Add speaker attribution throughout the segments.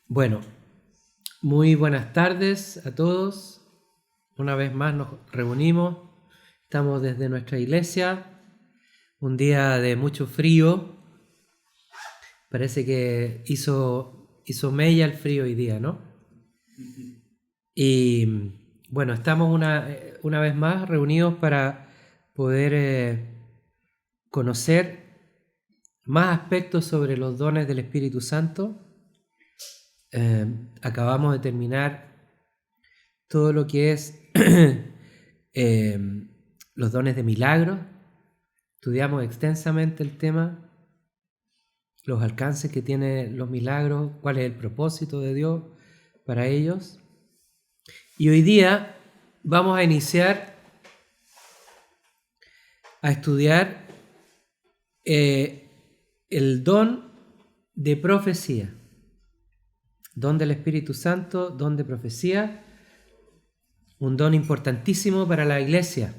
Speaker 1: Bueno, muy buenas tardes a todos. Una vez más nos reunimos. Estamos desde nuestra iglesia. Un día de mucho frío. Parece que hizo mella el frío hoy día, ¿no? Y bueno, estamos una vez más reunidos para poder conocer más aspectos sobre los dones del Espíritu Santo. Acabamos de terminar todo lo que es los dones de milagros. Estudiamos extensamente el tema, los alcances que tienen los milagros, cuál es el propósito de Dios para ellos. Y hoy día vamos a iniciar a estudiar el don de profecía. Don del Espíritu Santo, don de profecía, un don importantísimo para la iglesia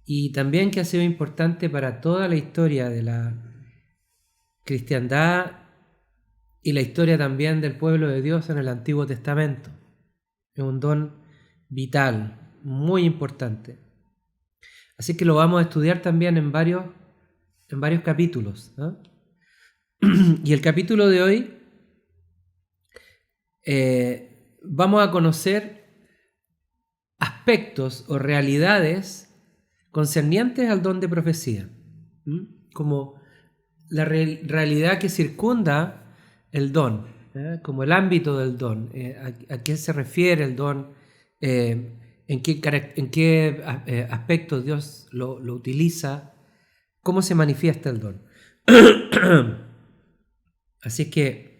Speaker 1: y también que ha sido importante para toda la historia de la cristiandad y la historia también del pueblo de Dios en el Antiguo Testamento. Es un don vital, muy importante. Así que lo vamos a estudiar también en varios capítulos, ¿no? Y el capítulo de hoy vamos a conocer aspectos o realidades concernientes al don de profecía, como la realidad que circunda el don, como el ámbito del don, a qué se refiere el don, en qué aspectos Dios lo utiliza, cómo se manifiesta el don. Así que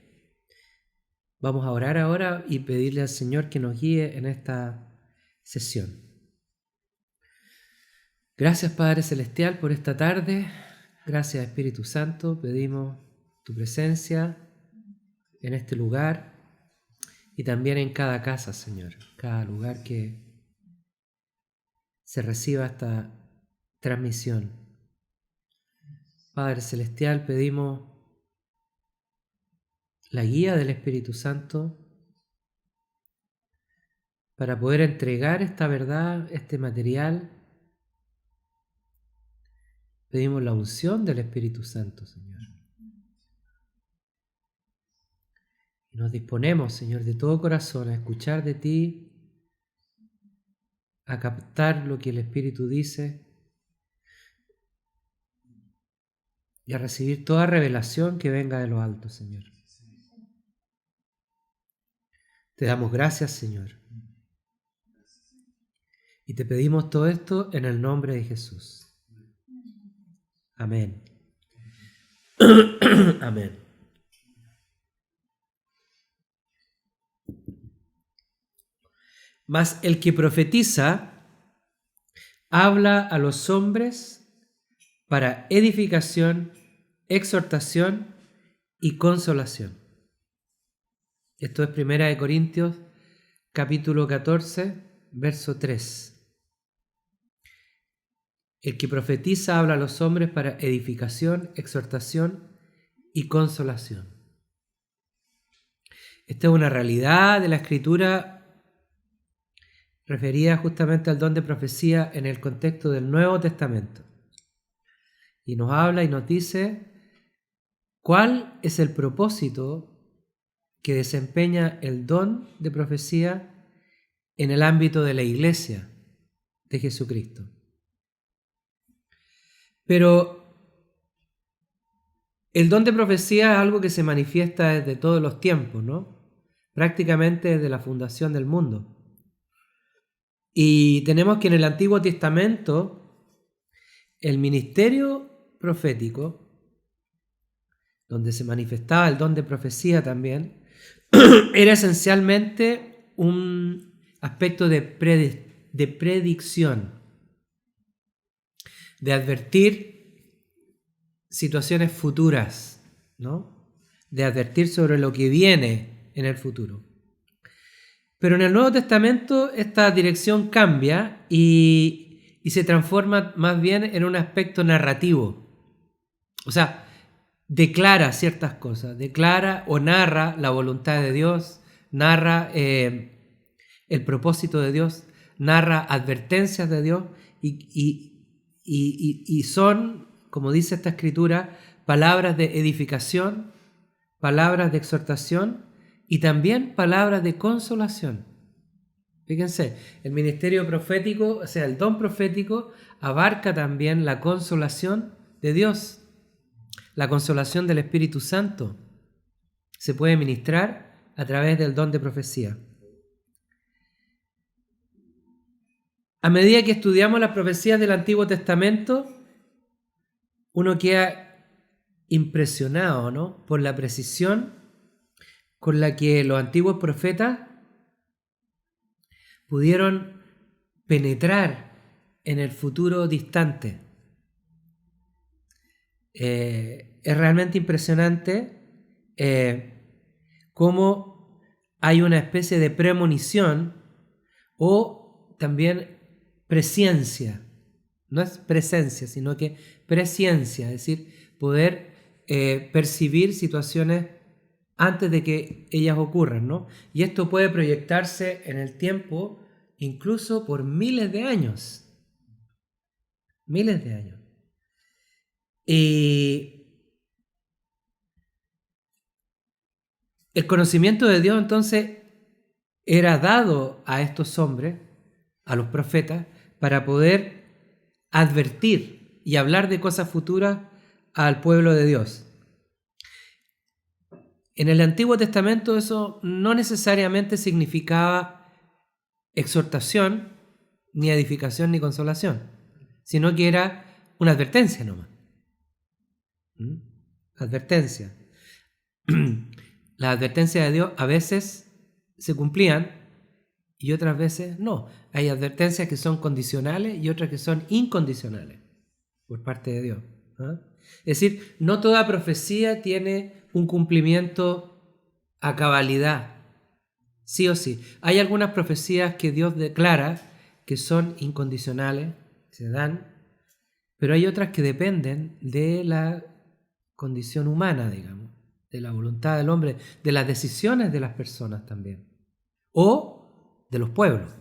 Speaker 1: vamos a orar ahora y pedirle al Señor que nos guíe en esta sesión. Gracias, Padre Celestial, por esta tarde. Gracias, Espíritu Santo. Pedimos tu presencia en este lugar y también en cada casa, Señor. Cada lugar que se reciba esta transmisión. Padre Celestial, pedimos la guía del Espíritu Santo para poder entregar esta verdad, este material. Pedimos la unción del Espíritu Santo, Señor. Y nos disponemos, Señor, de todo corazón a escuchar de ti, a captar lo que el Espíritu dice y a recibir toda revelación que venga de lo alto, Señor. Te damos gracias, Señor. Y te pedimos todo esto en el nombre de Jesús. Amén. Amén. Mas el que profetiza habla a los hombres para edificación, exhortación y consolación. Esto es 1 Corintios capítulo 14, verso 3. El que profetiza habla a los hombres para edificación, exhortación y consolación. Esta es una realidad de la Escritura referida justamente al don de profecía en el contexto del Nuevo Testamento. Y nos habla y nos dice cuál es el propósito que desempeña el don de profecía en el ámbito de la iglesia de Jesucristo. Pero el don de profecía es algo que se manifiesta desde todos los tiempos, ¿no? Prácticamente desde la fundación del mundo. Y tenemos que en el Antiguo Testamento el ministerio profético, donde se manifestaba el don de profecía también, era esencialmente un aspecto de predicción, de advertir situaciones futuras, ¿no? De advertir sobre lo que viene en el futuro. Pero en el Nuevo Testamento esta dirección cambia y se transforma más bien en un aspecto narrativo. O sea, declara ciertas cosas, declara o narra la voluntad de Dios, narra el propósito de Dios, narra advertencias de Dios y son, como dice esta escritura, palabras de edificación, palabras de exhortación y también palabras de consolación. Fíjense, el ministerio profético, o sea, el don profético, abarca también la consolación de Dios, la consolación del Espíritu Santo. Se puede ministrar a través del don de profecía. A medida que estudiamos las profecías del Antiguo Testamento, uno queda impresionado, ¿no?, por la precisión con la que los antiguos profetas pudieron penetrar en el futuro distante. Es realmente impresionante cómo hay una especie de premonición o también presciencia. No es presencia, sino que presciencia, es decir, poder percibir situaciones antes de que ellas ocurran, ¿no? Y esto puede proyectarse en el tiempo incluso por miles de años. Miles de años. Y el conocimiento de Dios entonces era dado a estos hombres, a los profetas, para poder advertir y hablar de cosas futuras al pueblo de Dios. En el Antiguo Testamento eso no necesariamente significaba exhortación, ni edificación, ni consolación, sino que era una advertencia nomás. Advertencia. Las advertencias de Dios a veces se cumplían y otras veces no. Hay advertencias que son condicionales y otras que son incondicionales por parte de Dios. Es decir, no toda profecía tiene un cumplimiento a cabalidad, sí o sí. Hay algunas profecías que Dios declara que son incondicionales, se dan, pero hay otras que dependen de la condición humana, digamos, de la voluntad del hombre, de las decisiones de las personas también, o de los pueblos.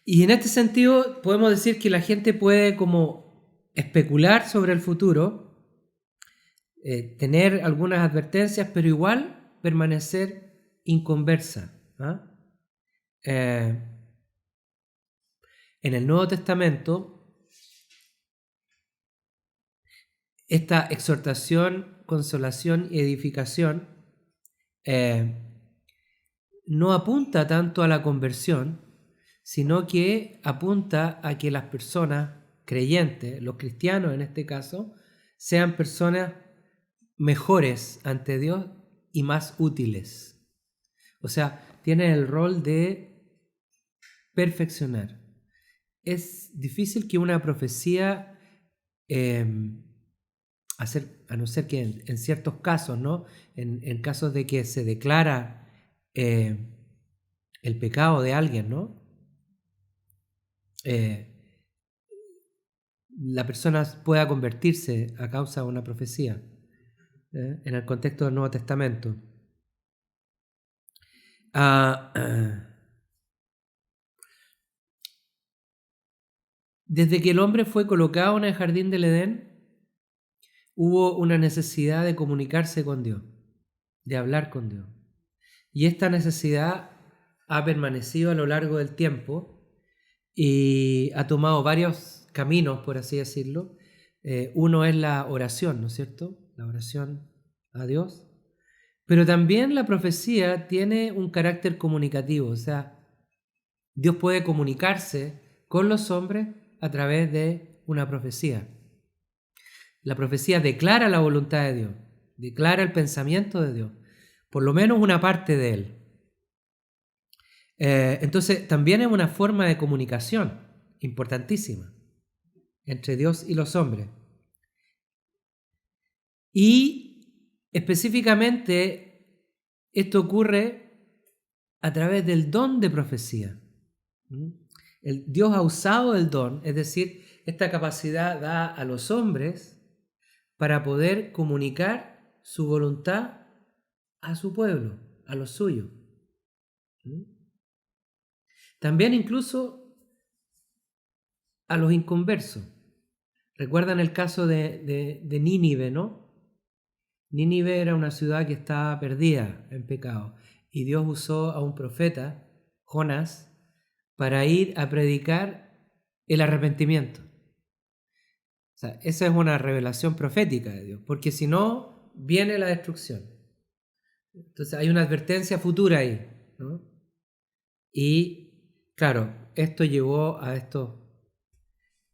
Speaker 1: Y en este sentido podemos decir que la gente puede como especular sobre el futuro, tener algunas advertencias, pero igual permanecer inconversa. En el Nuevo Testamento, esta exhortación, consolación y edificación no apunta tanto a la conversión, sino que apunta a que las personas creyentes, los cristianos en este caso, sean personas mejores ante Dios y más útiles. O sea, tienen el rol de perfeccionar. Es difícil que una profecía, a no ser que en ciertos casos, ¿no?, en casos de que se declara el pecado de alguien, ¿no?, la persona pueda convertirse a causa de una profecía en el contexto del Nuevo Testamento. Desde que el hombre fue colocado en el jardín del Edén, hubo una necesidad de comunicarse con Dios, de hablar con Dios. Y esta necesidad ha permanecido a lo largo del tiempo y ha tomado varios caminos, por así decirlo. Uno es la oración, ¿no es cierto? La oración a Dios. Pero también la profecía tiene un carácter comunicativo, o sea, Dios puede comunicarse con los hombres a través de una profecía. La profecía declara la voluntad de Dios, declara el pensamiento de Dios, por lo menos una parte de él. Entonces, también es una forma de comunicación importantísima entre Dios y los hombres. Y específicamente esto ocurre a través del don de profecía. Dios ha usado el don, es decir, esta capacidad da a los hombres para poder comunicar su voluntad a su pueblo, a los suyos. También incluso a los inconversos. ¿Recuerdan el caso de Nínive, no? Nínive era una ciudad que estaba perdida en pecado y Dios usó a un profeta, Jonás, para ir a predicar el arrepentimiento. O sea, esa es una revelación profética de Dios, porque si no, viene la destrucción. Entonces hay una advertencia futura ahí, ¿no? Y claro, esto llevó a estos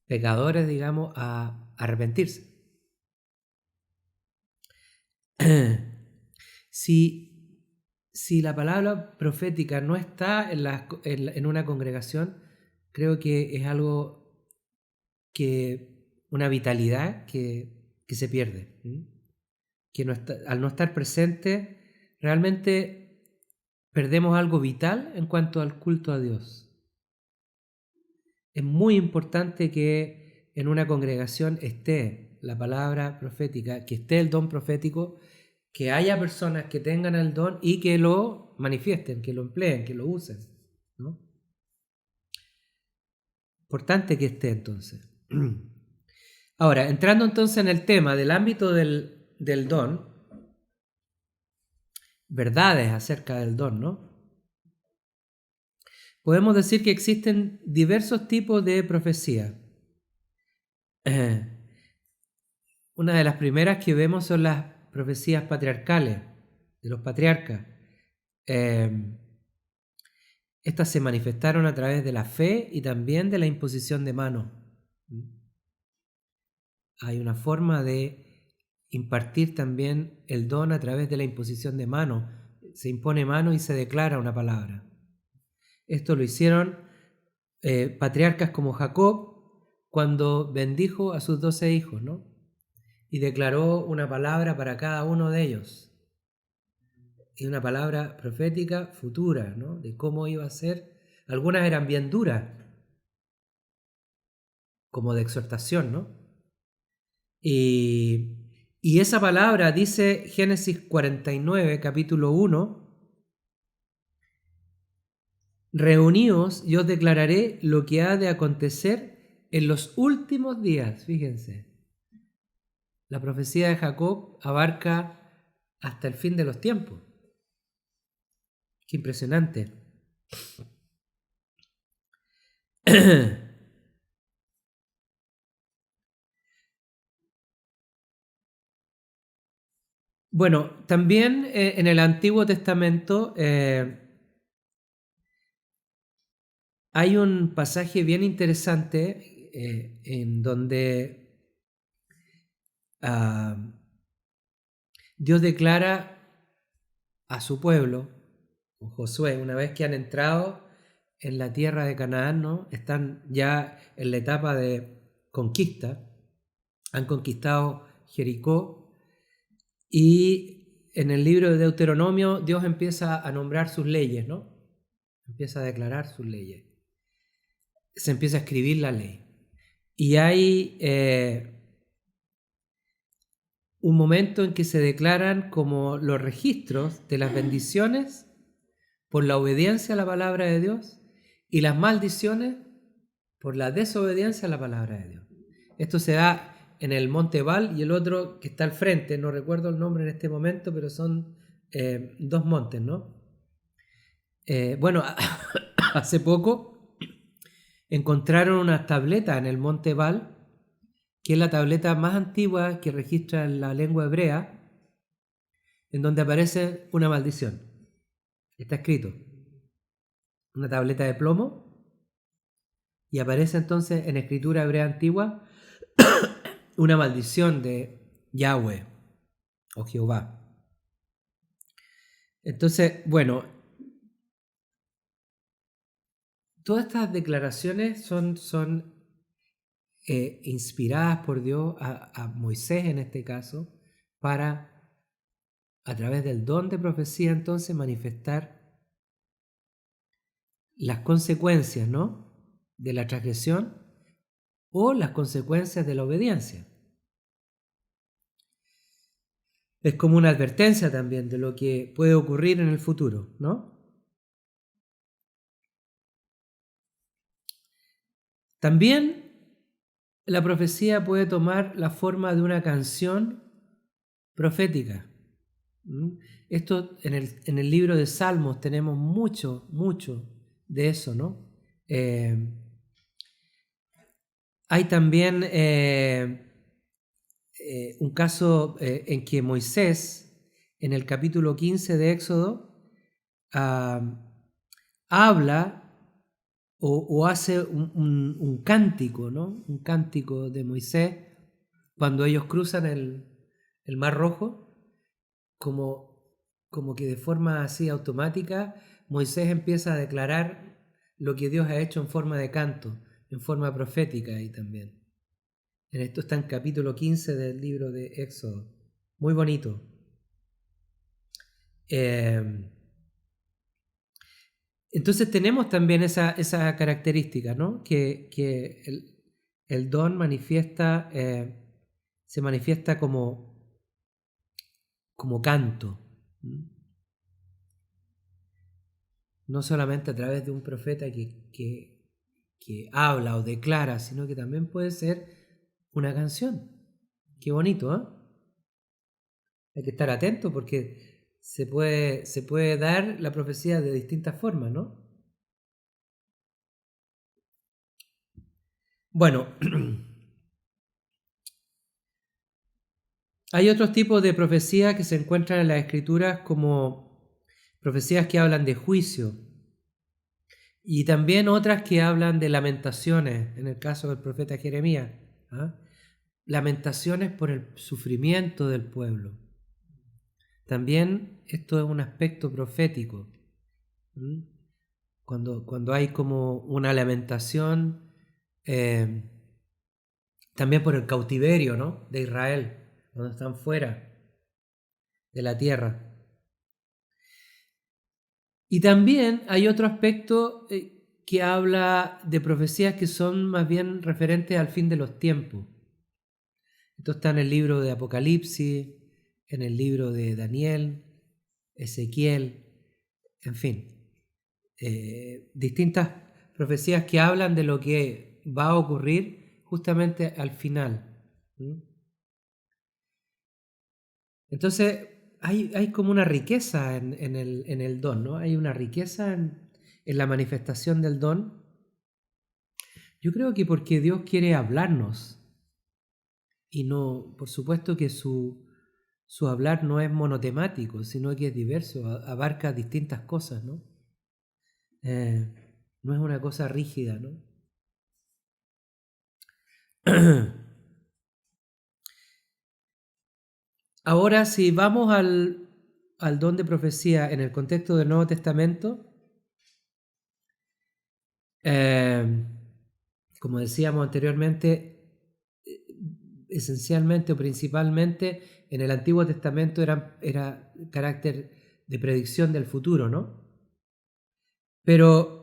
Speaker 1: pecadores, digamos, a arrepentirse. Si la palabra profética no está en una congregación, creo que es algo una vitalidad que se pierde. Que al no estar presente, realmente perdemos algo vital en cuanto al culto a Dios. Es muy importante que en una congregación esté la palabra profética, que esté el don profético, que haya personas que tengan el don y que lo manifiesten, que lo empleen, que lo usen, ¿no? Importante que esté entonces. Ahora, entrando entonces en el tema del ámbito del don, verdades acerca del don, ¿no? Podemos decir que existen diversos tipos de profecía. Una de las primeras que vemos son las profecías patriarcales, de los patriarcas. Estas se manifestaron a través de la fe y también de la imposición de manos. Hay una forma de impartir también el don a través de la imposición de manos. Se impone mano y se declara una palabra. Esto lo hicieron patriarcas como Jacob cuando bendijo a sus 12 hijos, ¿no? Y declaró una palabra para cada uno de ellos. Y una palabra profética futura, ¿no? De cómo iba a ser. Algunas eran bien duras, como de exhortación, ¿no? Y esa palabra dice Génesis 49, capítulo 1, reuníos y os declararé lo que ha de acontecer en los últimos días. Fíjense, la profecía de Jacob abarca hasta el fin de los tiempos. Qué impresionante. Bueno, también en el Antiguo Testamento hay un pasaje bien interesante en donde Dios declara a su pueblo, Josué, una vez que han entrado en la tierra de Canaán, ¿no? Están ya en la etapa de conquista, han conquistado Jericó y en el libro de Deuteronomio Dios empieza a nombrar sus leyes, ¿no? Empieza a declarar sus leyes. Se empieza a escribir la ley. Y hay un momento en que se declaran como los registros de las bendiciones por la obediencia a la palabra de Dios y las maldiciones por la desobediencia a la palabra de Dios. Esto se da en el Monte Ebal y el otro que está al frente, no recuerdo el nombre en este momento, pero son dos montes, ¿no? Bueno, hace poco encontraron unas tabletas en el Monte Ebal, que es la tableta más antigua que registra en la lengua hebrea, en donde aparece una maldición. Está escrito, una tableta de plomo, y aparece entonces en escritura hebrea antigua una maldición de Yahweh o Jehová. Entonces, bueno, todas estas declaraciones son inspiradas por Dios a Moisés en este caso, para a través del don de profecía entonces manifestar las consecuencias, ¿no? de la transgresión o las consecuencias de la obediencia. Es como una advertencia también de lo que puede ocurrir en el futuro, ¿no? También la profecía puede tomar la forma de una canción profética. Esto en el libro de Salmos tenemos mucho de eso, ¿no? Hay también un caso en que Moisés, en el capítulo 15 de Éxodo, habla o hace un cántico, ¿no? Un cántico de Moisés cuando ellos cruzan el Mar Rojo, como que de forma así automática Moisés empieza a declarar lo que Dios ha hecho en forma de canto, en forma profética ahí también. En esto está en capítulo 15 del libro de Éxodo. Muy bonito. Entonces tenemos también esa característica, ¿no? Que el don se manifiesta como canto. No solamente a través de un profeta que habla o declara, sino que también puede ser una canción. Qué bonito, ¿eh? Hay que estar atento porque se puede dar la profecía de distintas formas, ¿no? Bueno, hay otros tipos de profecías que se encuentran en las Escrituras como profecías que hablan de juicio y también otras que hablan de lamentaciones, en el caso del profeta Jeremías. ¿Ah? Lamentaciones por el sufrimiento del pueblo. También esto es un aspecto profético. Cuando hay como una lamentación también por el cautiverio, ¿no? De Israel, cuando están fuera de la tierra. Y también hay otro aspecto que habla de profecías que son más bien referentes al fin de los tiempos. Esto está en el libro de Apocalipsis, en el libro de Daniel, Ezequiel, en fin, distintas profecías que hablan de lo que va a ocurrir justamente al final. Entonces, hay como una riqueza en el don, ¿no? Hay una riqueza en la manifestación del don. Yo creo que porque Dios quiere hablarnos y no, por supuesto que su hablar no es monotemático, sino que es diverso, abarca distintas cosas, ¿no? No es una cosa rígida, ¿no? Ahora, si vamos al don de profecía en el contexto del Nuevo Testamento, como decíamos anteriormente, esencialmente o principalmente en el Antiguo Testamento era carácter de predicción del futuro, ¿no? Pero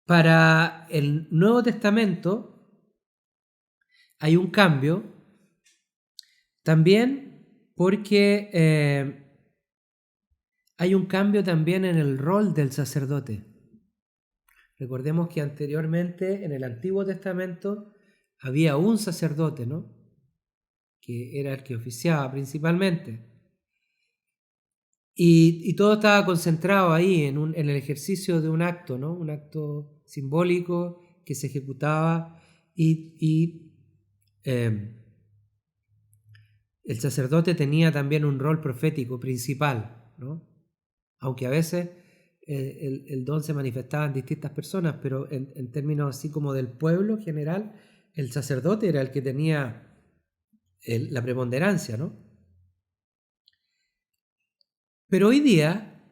Speaker 1: para el Nuevo Testamento hay un cambio también porque hay un cambio también en el rol del sacerdote. Recordemos que anteriormente en el Antiguo Testamento había un sacerdote, ¿no? Que era el que oficiaba principalmente. Y todo estaba concentrado ahí en el ejercicio de un acto, ¿no? Un acto simbólico que se ejecutaba y el sacerdote tenía también un rol profético principal, ¿no? Aunque a veces el don se manifestaba en distintas personas, pero en términos así como del pueblo general, el sacerdote era el que tenía la preponderancia, ¿no? Pero hoy día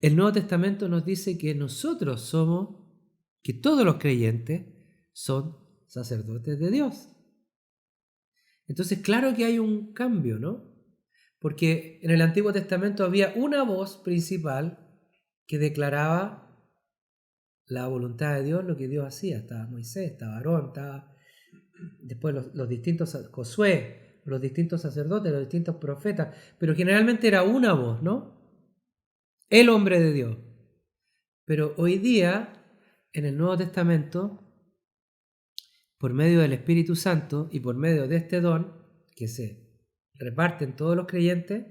Speaker 1: el Nuevo Testamento nos dice que nosotros que todos los creyentes son sacerdotes de Dios. Entonces, claro que hay un cambio, ¿no? Porque en el Antiguo Testamento había una voz principal que declaraba la voluntad de Dios, lo que Dios hacía. Estaba Moisés, estaba Aarón, estaba después los distintos, Josué, los distintos sacerdotes, los distintos profetas, pero generalmente era una voz, ¿no? El hombre de Dios. Pero hoy día, en el Nuevo Testamento, por medio del Espíritu Santo y por medio de este don que se reparte en todos los creyentes,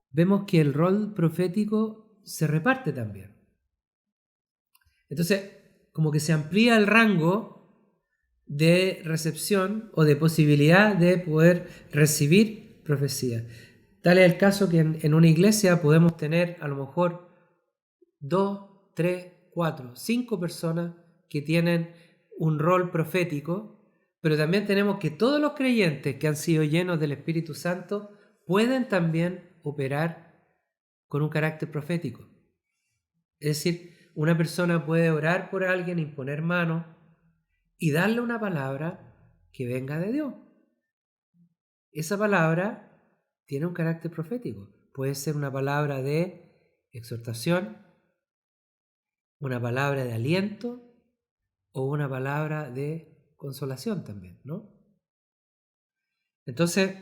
Speaker 1: vemos que el rol profético se reparte también. Entonces, como que se amplía el rango de recepción o de posibilidad de poder recibir profecía. Tal es el caso que en una iglesia podemos tener a lo mejor 2, 3, 4, 5 personas que tienen un rol profético, pero también tenemos que todos los creyentes que han sido llenos del Espíritu Santo pueden también operar con un carácter profético. Es decir, una persona puede orar por alguien, imponer manos y darle una palabra que venga de Dios. Esa palabra tiene un carácter profético. Puede ser una palabra de exhortación, una palabra de aliento o una palabra de consolación también, ¿no? Entonces,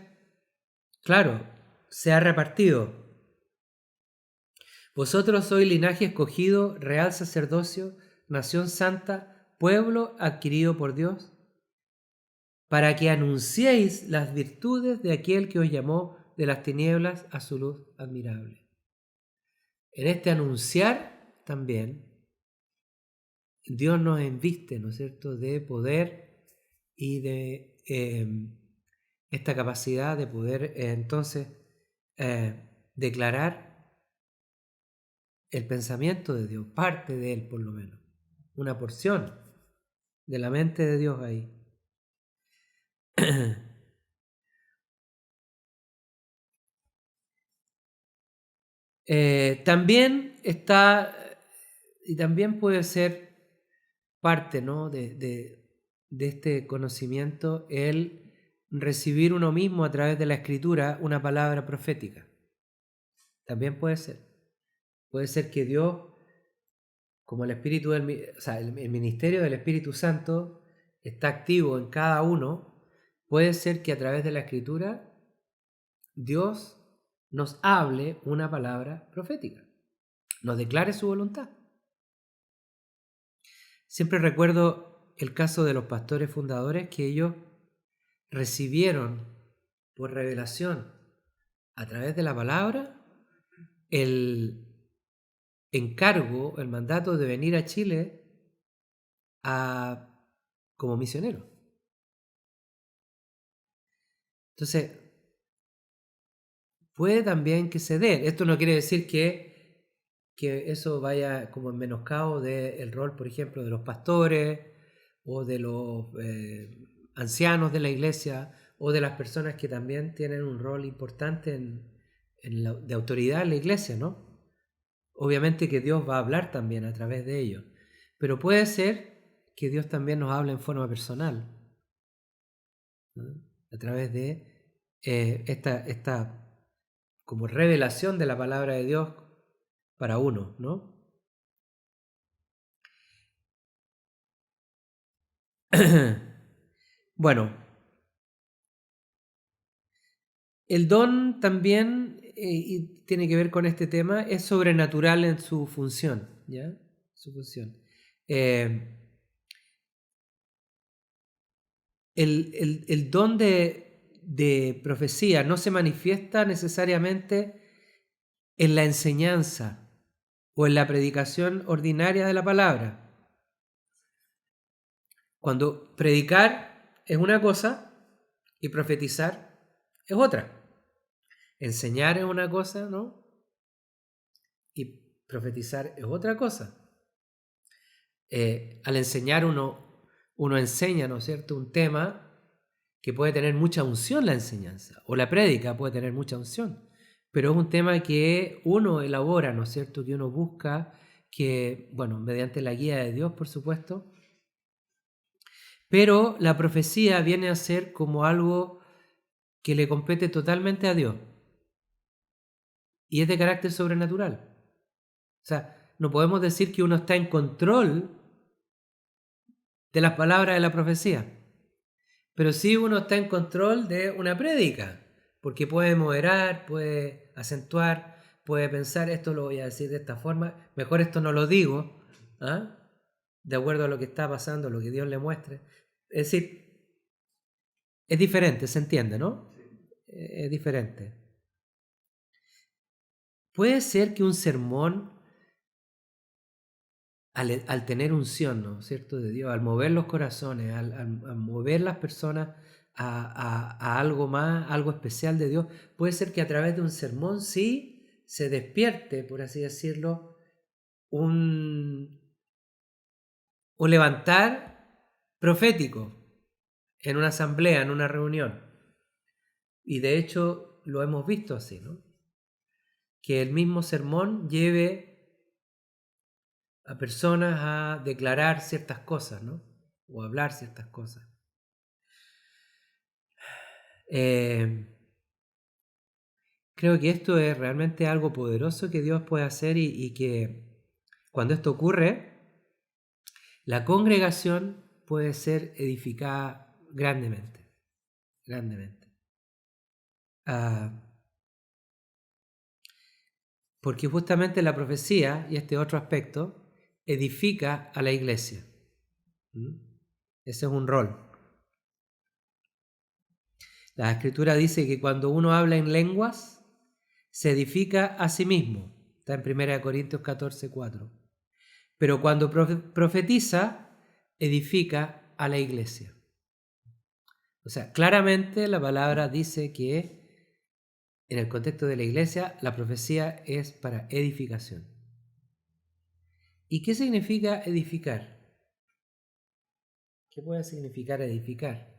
Speaker 1: claro, se ha repartido. Vosotros sois linaje escogido, real sacerdocio, nación santa, pueblo adquirido por Dios, para que anunciéis las virtudes de aquel que os llamó de las tinieblas a su luz admirable. En este anunciar también Dios nos inviste, ¿no es cierto?, de poder y de esta capacidad de poder entonces declarar el pensamiento de Dios, parte de él por lo menos, una porción de la mente de Dios ahí. También está, y también puede ser parte, ¿no?, de este conocimiento, el recibir uno mismo a través de la Escritura una palabra profética. También puede ser. Puede ser que Dios, como el Espíritu el ministerio del Espíritu Santo está activo en cada uno, puede ser que a través de la Escritura Dios nos hable una palabra profética, nos declare su voluntad. Siempre recuerdo el caso de los pastores fundadores, que ellos recibieron por revelación a través de la palabra el encargo, el mandato de venir a Chile como misionero. Entonces, puede también que se dé. Esto no quiere decir que eso vaya como en menoscabo del rol, por ejemplo, de los pastores o de los ancianos de la iglesia o de las personas que también tienen un rol importante de autoridad en la iglesia, ¿no? Obviamente que Dios va a hablar también a través de ellos, pero puede ser que Dios también nos hable en forma personal, ¿no?, a través de esta como revelación de la palabra de Dios para uno, ¿no? Bueno, el don también, y tiene que ver con este tema, es sobrenatural en su función, ¿ya? Su función. El don de profecía no se manifiesta necesariamente en la enseñanza o en la predicación ordinaria de la palabra. Cuando predicar es una cosa y profetizar es otra. Enseñar es una cosa, ¿no?, y profetizar es otra cosa. Al enseñar uno enseña, ¿no es cierto?, un tema que puede tener mucha unción la enseñanza, o la prédica puede tener mucha unción, pero es un tema que uno elabora, ¿no es cierto?, que uno busca, que, bueno, mediante la guía de Dios, por supuesto, pero la profecía viene a ser como algo que le compete totalmente a Dios y es de carácter sobrenatural. O sea, no podemos decir que uno está en control de las palabras de la profecía, pero sí uno está en control de una prédica, porque puede moderar, puede acentuar, puede pensar, esto lo voy a decir de esta forma, mejor esto no lo digo, ¿ah? De acuerdo a lo que está pasando, lo que Dios le muestre. Es decir, es diferente, se entiende, ¿no? Es diferente. Puede ser que un sermón, al tener unción, ¿no es cierto?, de Dios, al mover los corazones, al mover las personas a algo más, algo especial de Dios, puede ser que a través de un sermón sí se despierte, por así decirlo, un levantar profético en una asamblea, en una reunión. Y de hecho lo hemos visto así, ¿no? Que el mismo sermón lleve a personas a declarar ciertas cosas, ¿no? O a hablar ciertas cosas. Creo que esto es realmente algo poderoso que Dios puede hacer y que cuando esto ocurre, la congregación puede ser edificada grandemente, grandemente. Porque justamente la profecía, y este otro aspecto, edifica a la iglesia. Ese es un rol. La Escritura dice que cuando uno habla en lenguas, se edifica a sí mismo. Está en 1 Corintios 14:4. Pero cuando profetiza, edifica a la iglesia. O sea, claramente la palabra dice que en el contexto de la iglesia, la profecía es para edificación. ¿Y qué significa edificar? ¿Qué puede significar edificar?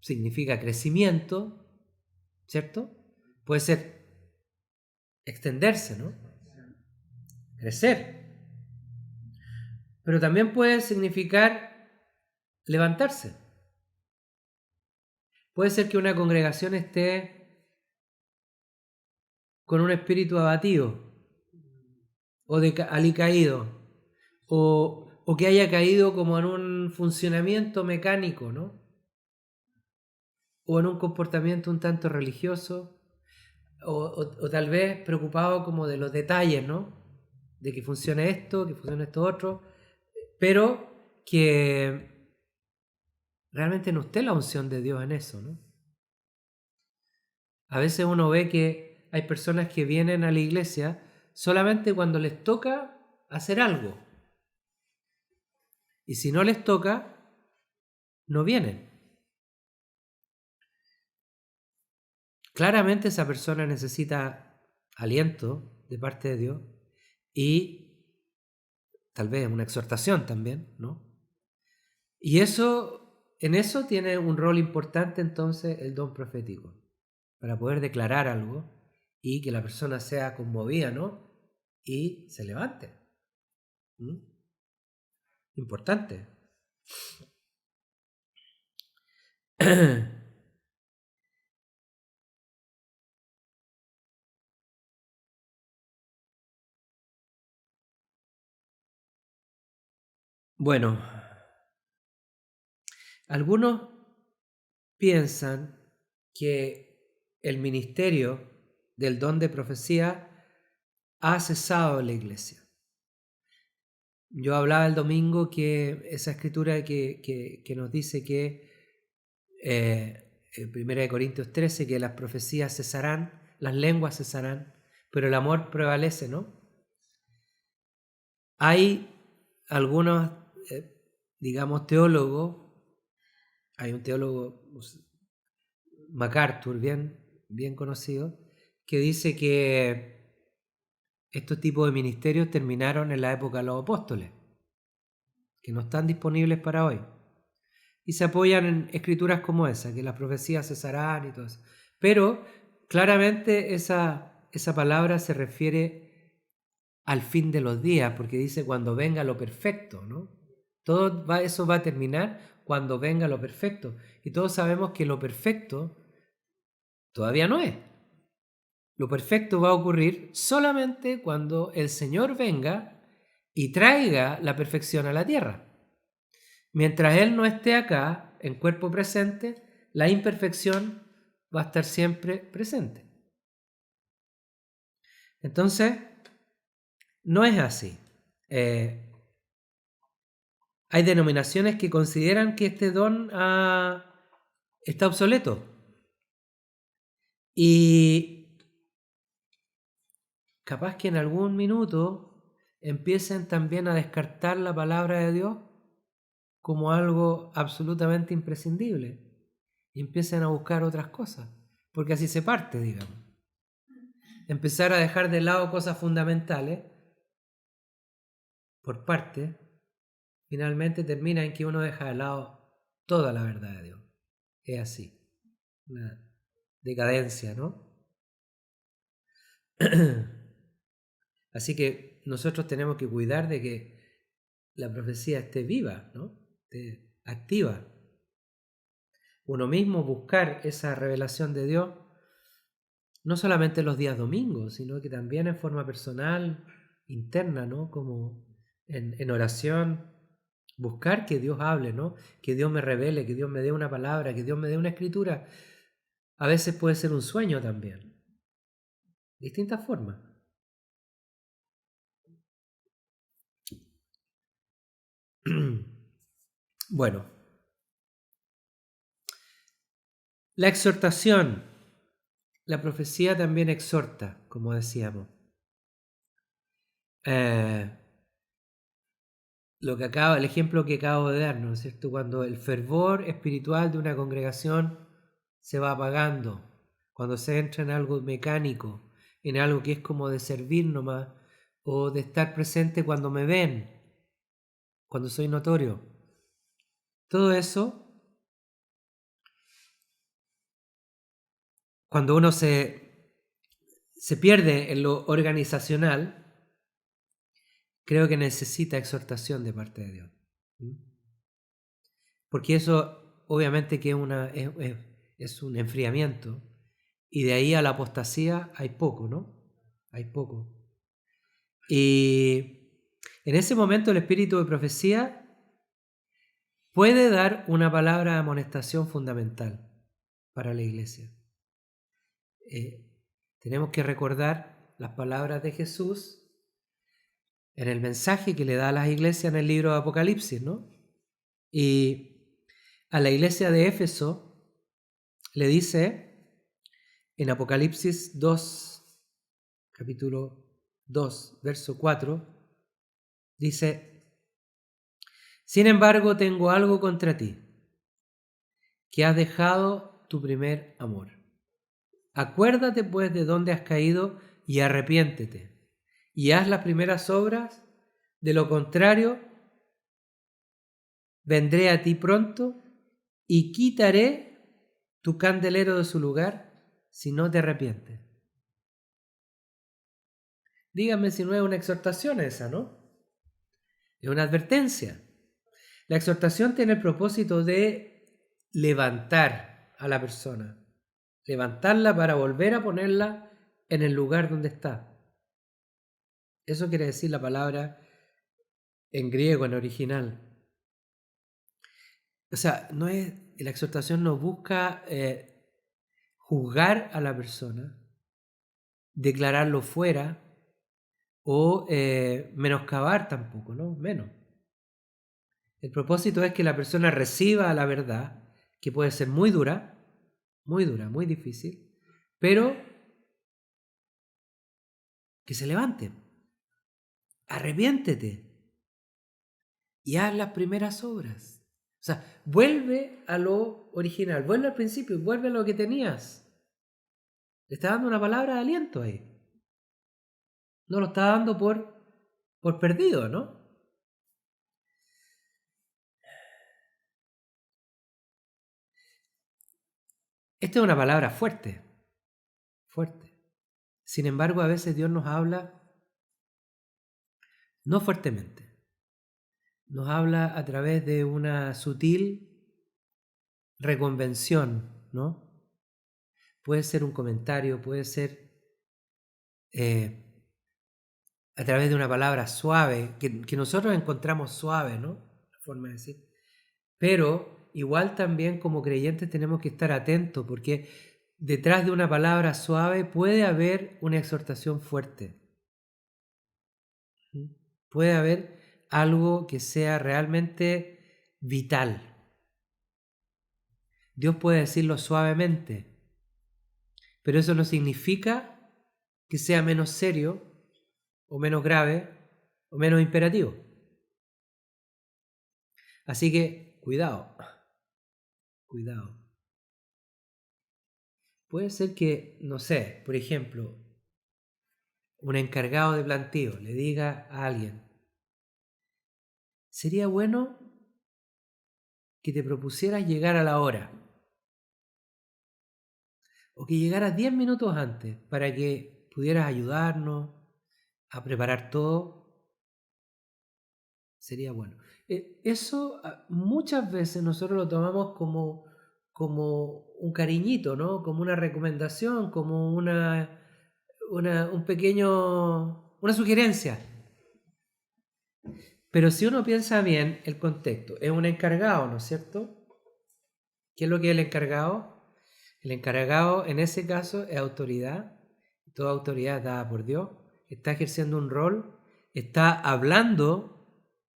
Speaker 1: Significa crecimiento, ¿cierto? Puede ser extenderse, ¿no? Crecer. Pero también puede significar levantarse. Puede ser que una congregación esté con un espíritu abatido o alicaído o que haya caído como en un funcionamiento mecánico, ¿no? O en un comportamiento un tanto religioso o tal vez preocupado como de los detalles, ¿no? De que funcione esto, que funcione esto otro, pero que realmente no esté la unción de Dios en eso, ¿no? A veces uno ve que hay personas que vienen a la iglesia solamente cuando les toca hacer algo. Y si no les toca, no vienen. Claramente esa persona necesita aliento de parte de Dios y tal vez una exhortación también, ¿no? Y en eso tiene un rol importante entonces el don profético, para poder declarar algo y que la persona sea conmovida, ¿no? Y se levante. Importante. Bueno, algunos piensan que el ministerio del don de profecía ha cesado en la iglesia. Yo hablaba el domingo que esa escritura que nos dice que en 1 Corintios 13, que las profecías cesarán, las lenguas cesarán, pero el amor prevalece, ¿no? Hay algunos, digamos, teólogos, hay un teólogo, MacArthur, bien conocido, que dice que estos tipos de ministerios terminaron en la época de los apóstoles, que no están disponibles para hoy. Y se apoyan en escrituras como esa, que las profecías cesarán y todo eso. Pero claramente esa palabra se refiere al fin de los días, porque dice cuando venga lo perfecto, ¿no? Eso va a terminar cuando venga lo perfecto. Y todos sabemos que lo perfecto todavía no es. Lo perfecto va a ocurrir solamente cuando el Señor venga y traiga la perfección a la tierra. Mientras Él no esté acá, en cuerpo presente, la imperfección va a estar siempre presente. Entonces, no es así. Hay denominaciones que consideran que este don está obsoleto. Y capaz que en algún minuto empiecen también a descartar la palabra de Dios como algo absolutamente imprescindible y empiecen a buscar otras cosas, porque así se parte, digamos. Empezar a dejar de lado cosas fundamentales por parte, finalmente termina en que uno deja de lado toda la verdad de Dios. Es así, una decadencia, ¿no? Así que nosotros tenemos que cuidar de que la profecía esté viva, ¿no? Esté activa. Uno mismo buscar esa revelación de Dios, no solamente los días domingos, sino que también en forma personal, interna, ¿no? Como en oración, buscar que Dios hable, ¿no? Que Dios me revele, que Dios me dé una palabra, que Dios me dé una escritura. A veces puede ser un sueño también. Distintas formas. Bueno, la exhortación. La profecía también exhorta, como decíamos. El ejemplo que acabo de dar, ¿no es cierto? Cuando el fervor espiritual de una congregación se va apagando, cuando se entra en algo mecánico, en algo que es como de servir nomás, o de estar presente cuando me ven, cuando soy notorio. Todo eso, cuando uno se pierde en lo organizacional, creo que necesita exhortación de parte de Dios. Porque eso obviamente que es un enfriamiento. Y de ahí a la apostasía hay poco, ¿no? Hay poco. Y en ese momento el espíritu de profecía puede dar una palabra de amonestación fundamental para la iglesia. Tenemos que recordar las palabras de Jesús en el mensaje que le da a las iglesias en el libro de Apocalipsis, ¿no? Y a la iglesia de Éfeso le dice en Apocalipsis 2, capítulo 2, verso 4, dice: sin embargo, tengo algo contra ti, que has dejado tu primer amor. Acuérdate pues de dónde has caído y arrepiéntete, y haz las primeras obras, de lo contrario, vendré a ti pronto y quitaré tu candelero de su lugar si no te arrepientes. Dígame si no es una exhortación esa, ¿no? Es una advertencia. La exhortación tiene el propósito de levantar a la persona, levantarla para volver a ponerla en el lugar donde está. Eso quiere decir la palabra en griego, en original. O sea, la exhortación no busca juzgar a la persona, declararlo fuera o menoscabar tampoco, ¿no? Menos. El propósito es que la persona reciba la verdad, que puede ser muy dura, muy difícil, pero que se levante, arrepiéntete y haz las primeras obras. O sea, vuelve a lo original, vuelve al principio, vuelve a lo que tenías. Le está dando una palabra de aliento ahí. No lo está dando por perdido, ¿no? Esta es una palabra fuerte, fuerte. Sin embargo, a veces Dios nos habla no fuertemente. Nos habla a través de una sutil reconvención, ¿no? Puede ser un comentario, puede ser a través de una palabra suave, que nosotros encontramos suave, ¿no? La forma de decir. Pero igual también como creyentes tenemos que estar atentos, porque detrás de una palabra suave puede haber una exhortación fuerte. Puede haber algo que sea realmente vital. Dios puede decirlo suavemente, pero eso no significa que sea menos serio o menos grave o menos imperativo. Así que cuidado. Puede ser que, no sé, por ejemplo, un encargado de planteo le diga a alguien: sería bueno que te propusieras llegar a la hora, o que llegaras 10 minutos antes para que pudieras ayudarnos a preparar todo. Sería bueno. Eso muchas veces nosotros lo tomamos como un cariñito, ¿no? Como una recomendación, como un pequeño, una sugerencia. Pero si uno piensa bien, el contexto es un encargado, ¿no es cierto? ¿Qué es lo que es el encargado? El encargado en ese caso es autoridad, toda autoridad dada por Dios, está ejerciendo un rol, está hablando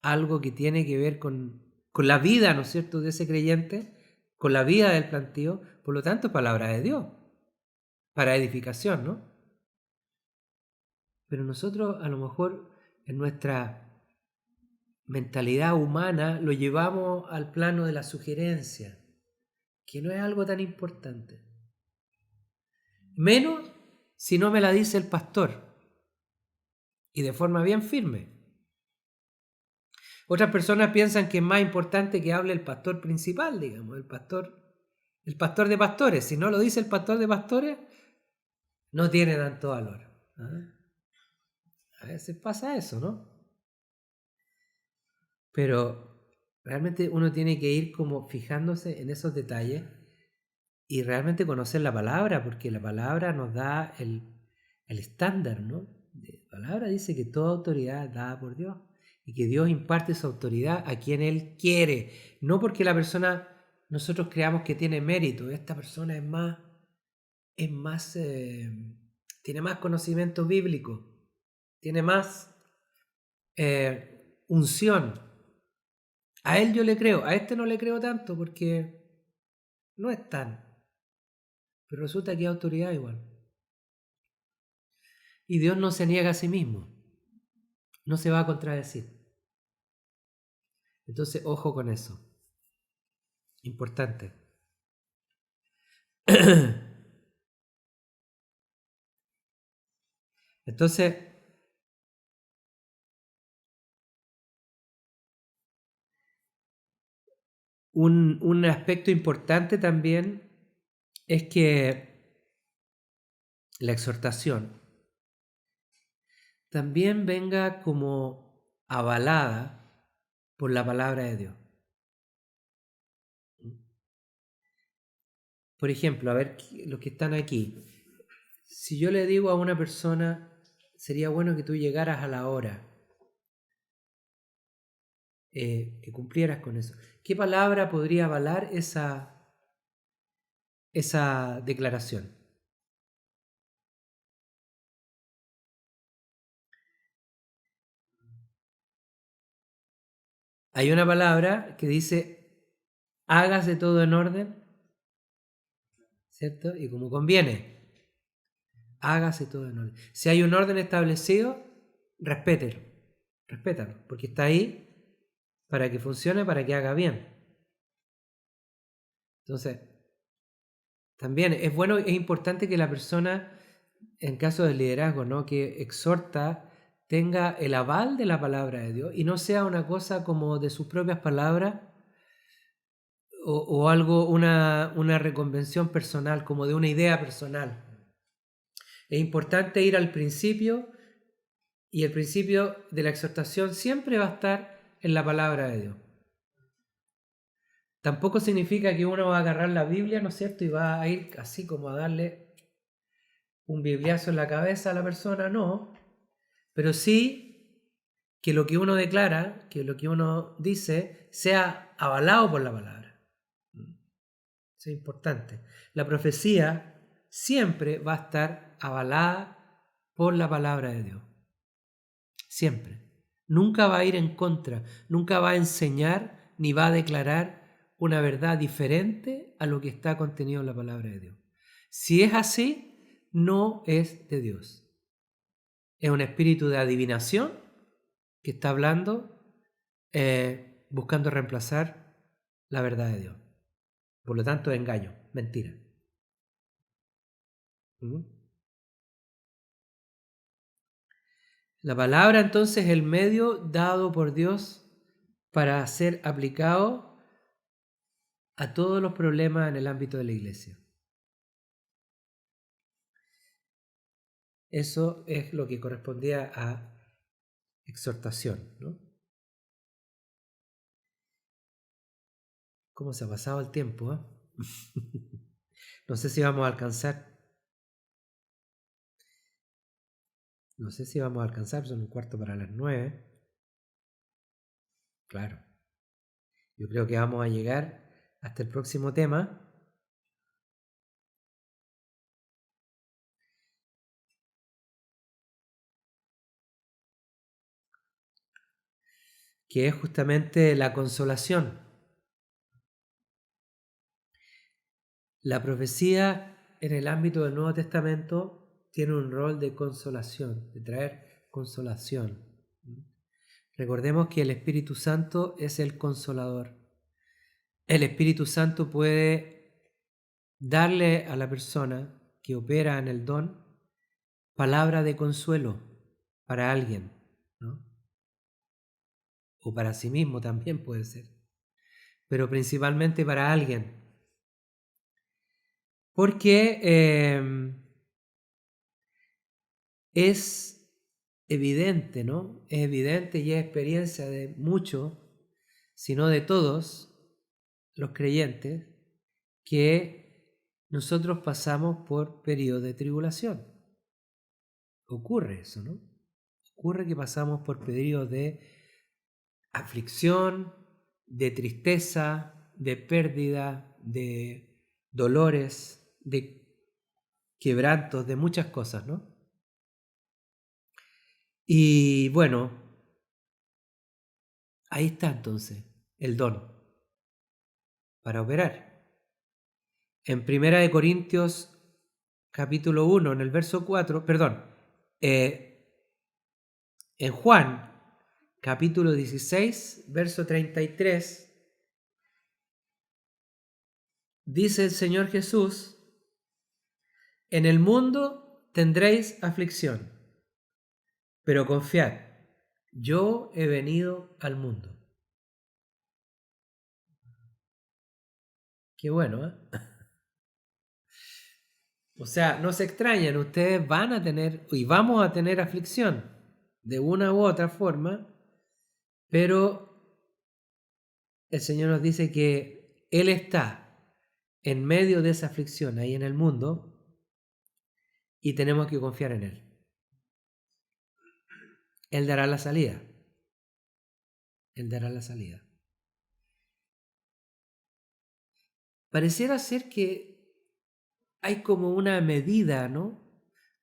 Speaker 1: algo que tiene que ver con la vida, ¿no es cierto?, de ese creyente, con la vida del plantío, por lo tanto, palabra de Dios, para edificación, ¿no? Pero nosotros a lo mejor en nuestra mentalidad humana lo llevamos al plano de la sugerencia, que no es algo tan importante. Menos si no me la dice el pastor, y de forma bien firme. Otras personas piensan que es más importante que hable el pastor principal, digamos, el pastor de pastores. Si no lo dice el pastor de pastores, no tiene tanto valor. A veces pasa eso, ¿no? Pero realmente uno tiene que ir como fijándose en esos detalles y realmente conocer la palabra, porque la palabra nos da el estándar, ¿no? La palabra dice que toda autoridad es dada por Dios y que Dios imparte esa autoridad a quien Él quiere, no porque la persona, nosotros creamos que tiene mérito, esta persona tiene más conocimiento bíblico, tiene más unción. A él yo le creo, a este no le creo tanto porque no es tan, pero resulta que hay autoridad igual. Y Dios no se niega a sí mismo, no se va a contradecir. Entonces, ojo con eso. Importante. Entonces, un aspecto importante también es que la exhortación también venga como avalada por la palabra de Dios. Por ejemplo, a ver, los que están aquí, si yo le digo a una persona, sería bueno que tú llegaras a la hora, que cumplieras con eso, ¿qué palabra podría avalar esa declaración? Hay una palabra que dice: hágase todo en orden, ¿cierto? Y como conviene, hágase todo en orden. Si hay un orden establecido, respétalo, porque está ahí para que funcione, para que haga bien. Entonces, también es bueno, es importante que la persona, en caso del liderazgo, ¿no?, que exhorta, tenga el aval de la palabra de Dios y no sea una cosa como de sus propias palabras o algo, una reconvención personal, como de una idea personal. Es importante ir al principio, y el principio de la exhortación siempre va a estar en la palabra de Dios. Tampoco significa que uno va a agarrar la Biblia, ¿no es cierto?, y va a ir así como a darle un bibliazo en la cabeza a la persona, no, pero sí que lo que uno declara, que lo que uno dice, sea avalado por la palabra. Eso es importante. La profecía siempre va a estar avalada por la palabra de Dios. Siempre. Nunca va a ir en contra, nunca va a enseñar ni va a declarar una verdad diferente a lo que está contenido en la palabra de Dios. Si es así, no es de Dios. Es un espíritu de adivinación que está hablando, buscando reemplazar la verdad de Dios. Por lo tanto, engaño, mentira. ¿Mm? La palabra entonces es el medio dado por Dios para ser aplicado a todos los problemas en el ámbito de la iglesia. Eso es lo que correspondía a exhortación, ¿no? ¿Cómo se ha pasado el tiempo? No sé si vamos a alcanzar. No sé si vamos a alcanzar, son 8:45. Claro. Yo creo que vamos a llegar hasta el próximo tema. Que es justamente la consolación. La profecía en el ámbito del Nuevo Testamento tiene un rol de consolación, de traer consolación. Recordemos que el Espíritu Santo es el consolador. El Espíritu Santo puede darle a la persona que opera en el don palabra de consuelo para alguien, ¿no? O para sí mismo también puede ser, pero principalmente para alguien. Porque es evidente, ¿no? Es evidente y es experiencia de muchos, si no de todos los creyentes, que nosotros pasamos por periodos de tribulación. Ocurre eso, ¿no? Ocurre que pasamos por periodos de aflicción, de tristeza, de pérdida, de dolores, de quebrantos, de muchas cosas, ¿no? Y bueno, ahí está entonces el don para operar. En 1 Corintios capítulo 1, en el verso 4, perdón, en Juan capítulo 16, verso 33, dice el Señor Jesús: en el mundo tendréis aflicción, pero confiad, yo he venido al mundo. Qué bueno, ¿eh? O sea, no se extrañen, ustedes van a tener y vamos a tener aflicción de una u otra forma, pero el Señor nos dice que Él está en medio de esa aflicción ahí en el mundo y tenemos que confiar en Él. Él dará la salida. Él dará la salida. Pareciera ser que hay como una medida, ¿no?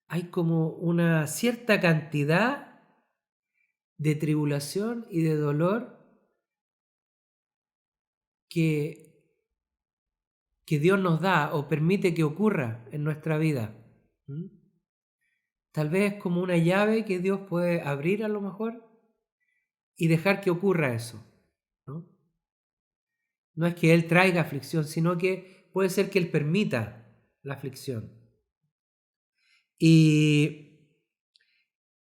Speaker 1: Hay como una cierta cantidad de tribulación y de dolor que Dios nos da o permite que ocurra en nuestra vida. ¿Mm? Tal vez como una llave que Dios puede abrir a lo mejor y dejar que ocurra eso, ¿no? No es que Él traiga aflicción, sino que puede ser que Él permita la aflicción. Y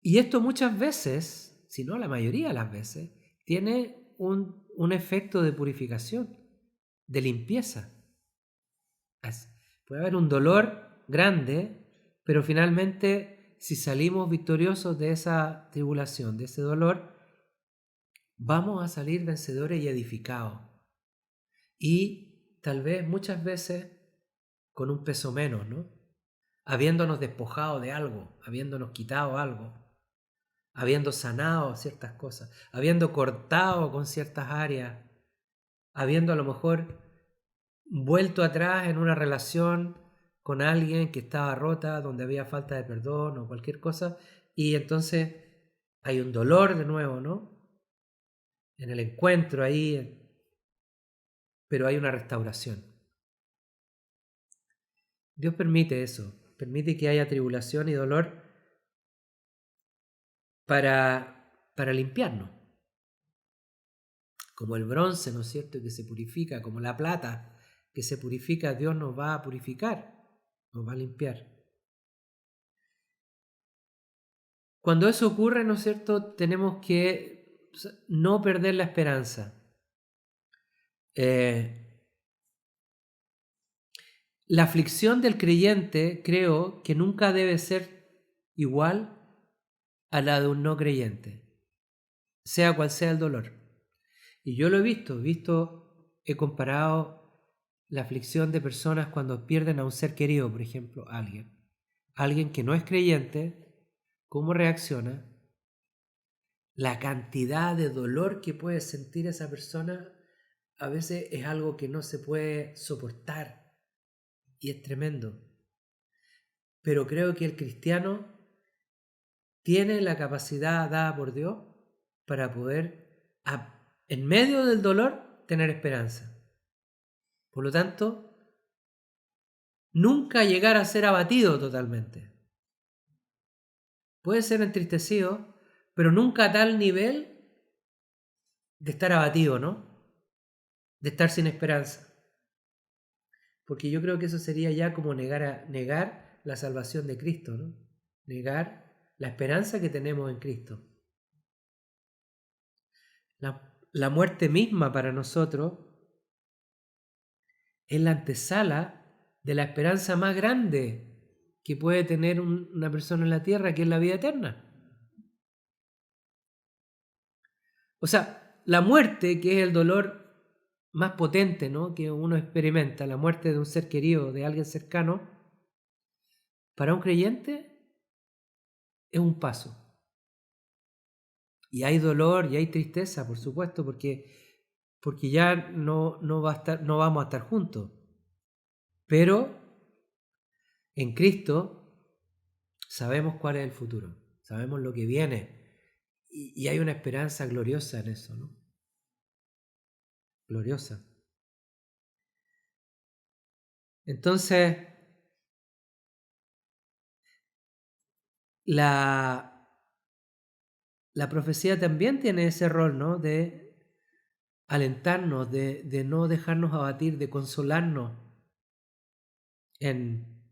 Speaker 1: esto muchas veces, si no la mayoría de las veces, tiene un efecto de purificación, de limpieza. Puede haber un dolor grande, pero finalmente, si salimos victoriosos de esa tribulación, de ese dolor, vamos a salir vencedores y edificados. Y tal vez muchas veces con un peso menos, ¿no? habiéndonos despojado de algo, habiéndonos quitado algo, habiendo sanado ciertas cosas, habiendo cortado con ciertas áreas, habiendo a lo mejor vuelto atrás en una relación con alguien que estaba rota, donde había falta de perdón o cualquier cosa, y entonces hay un dolor de nuevo, ¿no? En el encuentro ahí, pero hay una restauración. Dios permite eso, permite que haya tribulación y dolor para limpiarnos. Como el bronce, ¿no es cierto?, que se purifica, como la plata que se purifica, Dios nos va a purificar, nos va a limpiar. Cuando eso ocurre, ¿no es cierto?, tenemos que no perder la esperanza. La aflicción del creyente creo que nunca debe ser igual a la de un no creyente, sea cual sea el dolor. Y yo lo he visto, he comparado la aflicción de personas cuando pierden a un ser querido, por ejemplo, alguien que no es creyente, cómo reacciona, la cantidad de dolor que puede sentir esa persona a veces es algo que no se puede soportar y es tremendo. Pero creo que el cristiano tiene la capacidad dada por Dios para poder, en medio del dolor, tener esperanza. Por lo tanto, nunca llegar a ser abatido totalmente. Puede ser entristecido, pero nunca a tal nivel de estar abatido, ¿no? De estar sin esperanza. Porque yo creo que eso sería ya como negar la salvación de Cristo, ¿no? Negar la esperanza que tenemos en Cristo. La muerte misma para nosotros es la antesala de la esperanza más grande que puede tener una persona en la tierra, que es la vida eterna. O sea, la muerte, que es el dolor más potente, ¿no?, que uno experimenta, la muerte de un ser querido, de alguien cercano, para un creyente es un paso. Y hay dolor y hay tristeza, por supuesto, porque ya no vamos a estar juntos. Pero en Cristo sabemos cuál es el futuro, sabemos lo que viene. Y hay una esperanza gloriosa en eso, ¿no? Gloriosa. Entonces, la profecía también tiene ese rol, ¿no?, de alentarnos, de no dejarnos abatir, de consolarnos en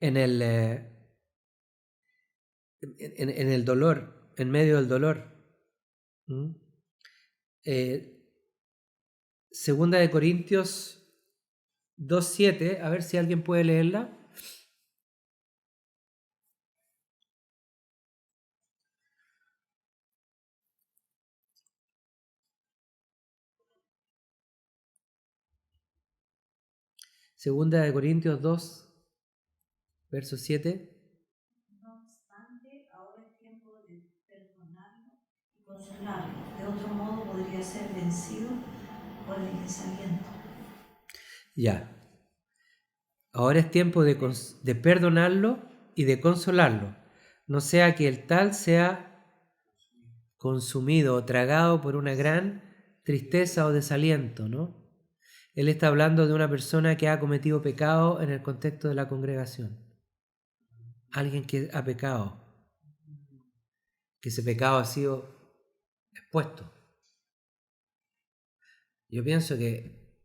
Speaker 1: el en el dolor, en medio del dolor. Segunda de Corintios 2:7, a ver si alguien puede leerla. Segunda de Corintios 2, verso 7.
Speaker 2: No obstante, ahora es tiempo de perdonarlo y consolarlo. De otro modo podría ser vencido por el desaliento.
Speaker 1: Ya. Ahora es tiempo de perdonarlo y de consolarlo, no sea que el tal sea consumido o tragado por una gran tristeza o desaliento, ¿no? Él está hablando de una persona que ha cometido pecado en el contexto de la congregación. Alguien que ha pecado, que ese pecado ha sido expuesto. Yo pienso que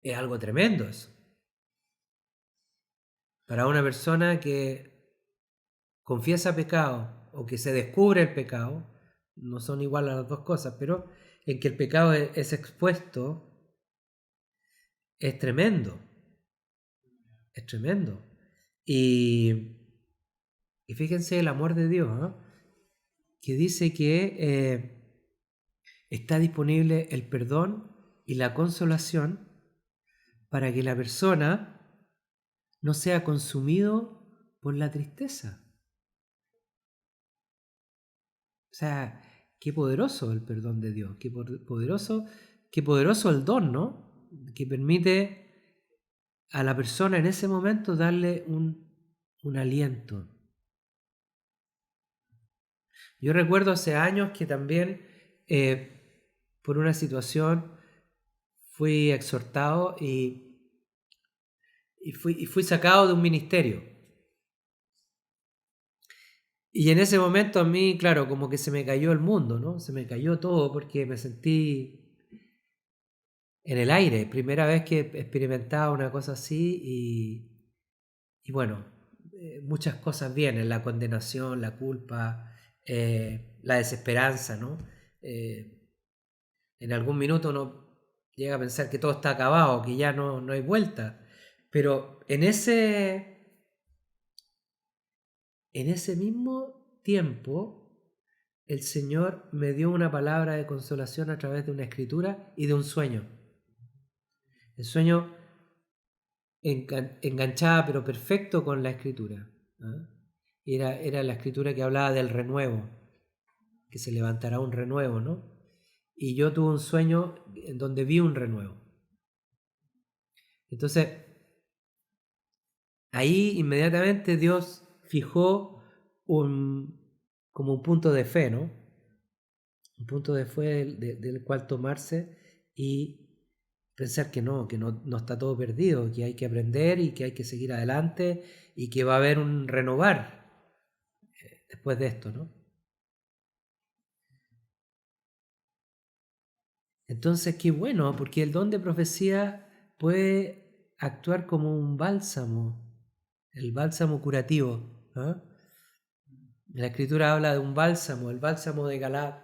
Speaker 1: es algo tremendo eso. Para una persona que confiesa pecado o que se descubre el pecado, no son iguales las dos cosas, pero en que el pecado es expuesto, es tremendo. Es tremendo. Y fíjense el amor de Dios, ¿eh?, que dice que está disponible el perdón y la consolación para que la persona no sea consumido por la tristeza. O sea, qué poderoso el perdón de Dios, qué poderoso el don, ¿no? Que permite a la persona en ese momento darle un aliento. Yo recuerdo hace años que también por una situación fui exhortado y fui sacado de un ministerio. Y en ese momento a mí, claro, como que se me cayó el mundo, ¿no? Se me cayó todo porque me sentí en el aire. Primera vez que experimentaba una cosa así y bueno, muchas cosas vienen, la condenación, la culpa, la desesperanza, ¿no? En algún minuto uno llega a pensar que todo está acabado, que ya no hay vuelta. Pero en ese mismo tiempo, el Señor me dio una palabra de consolación a través de una escritura y de un sueño. El sueño enganchaba pero perfecto con la escritura. ¿Ah? Era la escritura que hablaba del renuevo, que se levantará un renuevo, ¿no? Y yo tuve un sueño en donde vi un renuevo. Entonces, ahí inmediatamente Dios fijó como un punto de fe, ¿no? Un punto de fe del cual tomarse y pensar que no está todo perdido, que hay que aprender y que hay que seguir adelante y que va a haber un renovar después de esto, ¿no? Entonces, qué bueno, porque el don de profecía puede actuar como un bálsamo, el bálsamo curativo. ¿Ah? La Escritura habla de un bálsamo, el bálsamo de Galaad,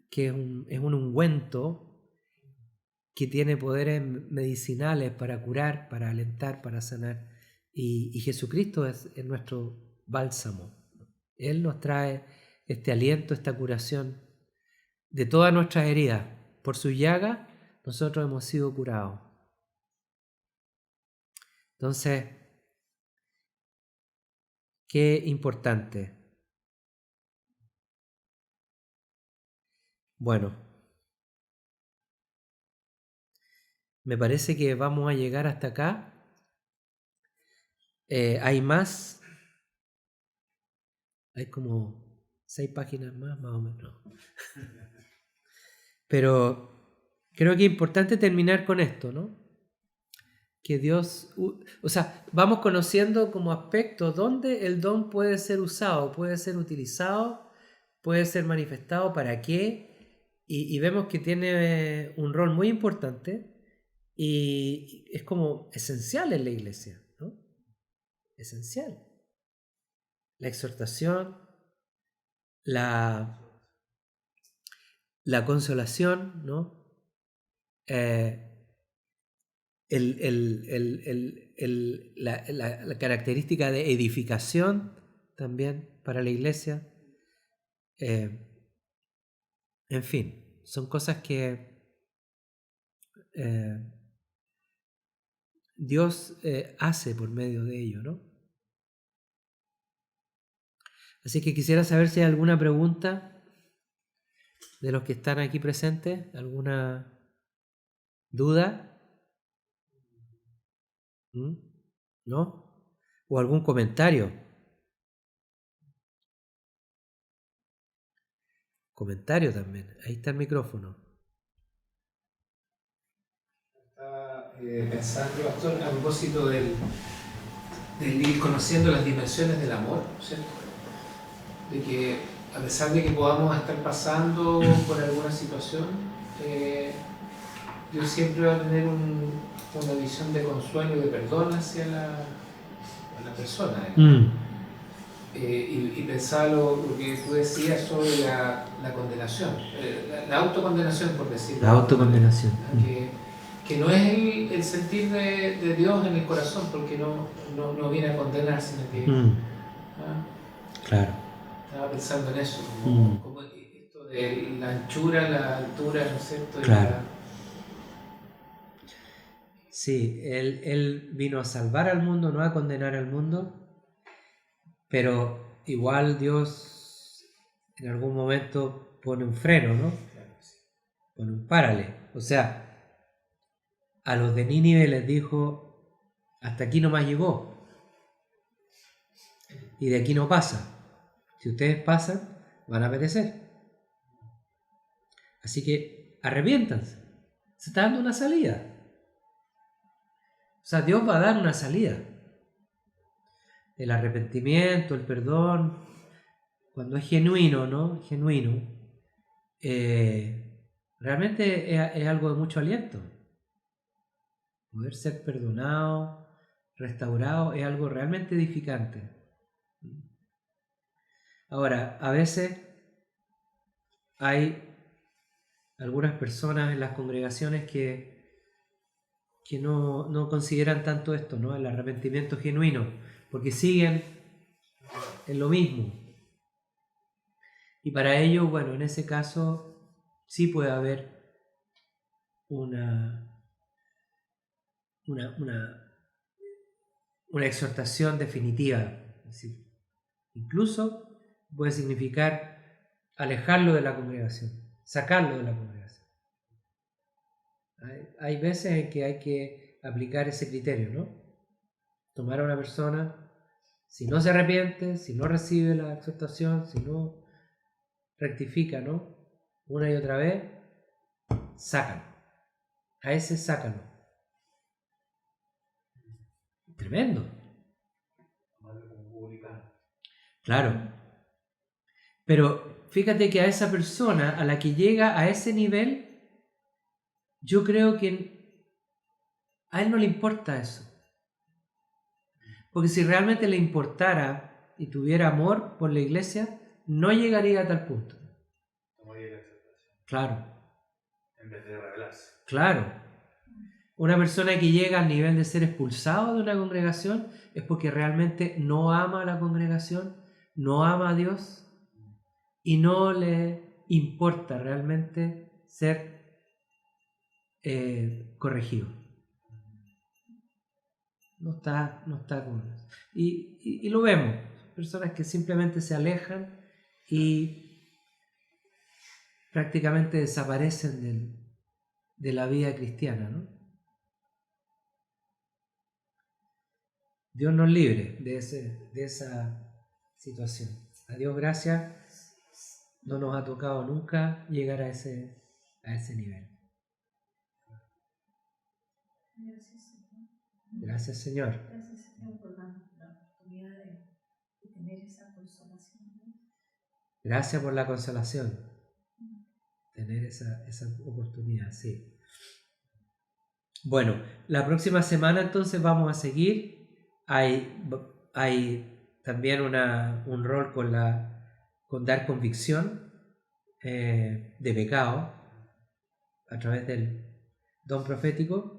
Speaker 1: que es un ungüento que tiene poderes medicinales para curar, para alentar, para sanar. Y Jesucristo es nuestro bálsamo. Él nos trae este aliento, esta curación de todas nuestras heridas. Por su llaga nosotros hemos sido curados. Entonces, qué importante. Bueno, me parece que vamos a llegar hasta acá. Hay más. Hay como 6 páginas más o menos. Pero creo que es importante terminar con esto, ¿no? Que Dios, o sea, vamos conociendo como aspectos donde el don puede ser usado, puede ser utilizado, puede ser manifestado, para qué, y vemos que tiene un rol muy importante y es como esencial en la iglesia, ¿no? Esencial. La exhortación, la consolación, ¿no? La característica de edificación también para la iglesia. En fin, son cosas que Dios hace por medio de ello, ¿no? Así que quisiera saber si hay alguna pregunta de los que están aquí presentes, alguna duda, ¿no? O algún comentario. Comentario también. Ahí está el micrófono.
Speaker 3: Estaba pensando, pastor, a propósito del ir conociendo las dimensiones del amor, ¿cierto? De que a pesar de que podamos estar pasando por alguna situación, Dios siempre va a tener una visión de consuelo y de perdón hacia la persona. Y pensaba lo que tú decías sobre la condenación, la autocondenación, por decirlo.
Speaker 1: La autocondenación.
Speaker 3: Que no es el sentir de Dios en el corazón, porque no viene a condenar, sino que...
Speaker 1: Claro.
Speaker 3: Estaba pensando en eso, como esto de la anchura, la altura, ¿no es cierto?
Speaker 1: Claro. Sí, él vino a salvar al mundo, no a condenar al mundo, pero igual Dios en algún momento pone un freno, ¿no?
Speaker 3: Claro que sí.
Speaker 1: Pone un párale. O sea, a los de Nínive les dijo, hasta aquí nomás llegó, y de aquí no pasa. Si ustedes pasan, van a perecer. Así que arrepiéntanse. Se está dando una salida. O sea, Dios va a dar una salida. El arrepentimiento, el perdón, cuando es genuino, ¿no? Genuino, realmente es algo de mucho aliento. Poder ser perdonado, restaurado, es algo realmente edificante. Ahora, a veces hay algunas personas en las congregaciones que no consideran tanto esto, ¿no? El arrepentimiento genuino, porque siguen en lo mismo. Y para ellos, bueno, en ese caso sí puede haber una exhortación definitiva. Es decir, incluso puede significar alejarlo de la congregación, sacarlo de la congregación. Hay veces en que hay que aplicar ese criterio, ¿no? Tomar a una persona, si no se arrepiente, si no recibe la exhortación, si no rectifica, ¿no? Una y otra vez, sácalo. A ese sácalo. Tremendo. Claro. Pero fíjate que a esa persona, a la que llega a ese nivel, yo creo que a él no le importa eso. Porque si realmente le importara y tuviera amor por la iglesia, no llegaría a tal punto. Claro.
Speaker 4: En vez de rebelarse.
Speaker 1: Claro. Una persona que llega al nivel de ser expulsado de una congregación es porque realmente no ama a la congregación, no ama a Dios y no le importa realmente ser corregido. No está con eso. Y lo vemos. Personas que simplemente se alejan y prácticamente desaparecen de la vida cristiana, ¿no? Dios nos libre de esa situación. A Dios gracias, no nos ha tocado nunca llegar a ese nivel. Gracias, Señor.
Speaker 2: Gracias, Señor, por la oportunidad de tener esa consolación.
Speaker 1: Gracias por la consolación. Tener esa oportunidad, sí. Bueno, la próxima semana entonces vamos a seguir. Hay también un rol con dar convicción de pecado a través del don profético.